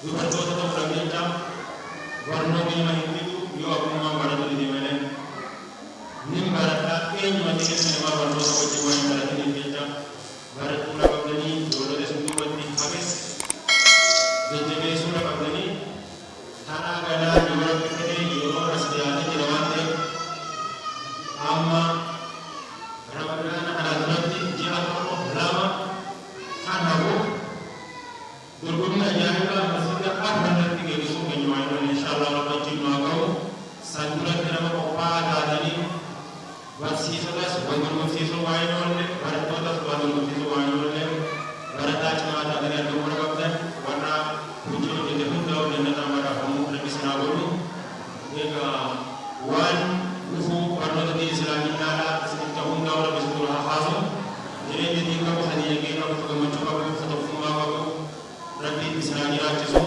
dubartoota ta'uu dandeenya barnoonni nama hin fixu yoo akkuma baratu deemanii ni barata eenyuma ta'es nama barnoota wajjin waan hin barataniif jecha barachuun qabdanii ijoollee sun duubatti hafes jajjabeessuu qabdanii haadhaa gadaa yeroo fixee yeroo as dhiyaatee jira waan ta'eef amma ramadaan haala duratti ji'a tokko lama kan hafu dorgommii ajaa'ibaa masjida afranatti geessisuu keenya waan ta'eef inshaallah rabbiin nu haa ga'u san duratti nama qophaa'aa taatanii barsiisotas wal dorgomsiisuu waan hin oolle barattootas wal dorgomsiisuu waan hin oolle barataa cimaa taatanii argamuu qabdan warra hojii hojjete hunda hojjennataa maraafamuu rabbisinaa godhu egaa waan dhufuu barnoota islaamiidhaadhaa isinitti hundaa warra bisitu haa haasu jireenya diin qabu hadiya kee qabu gammachuu qabu tokkummaa qabu rabbiin isinaa jiraachisu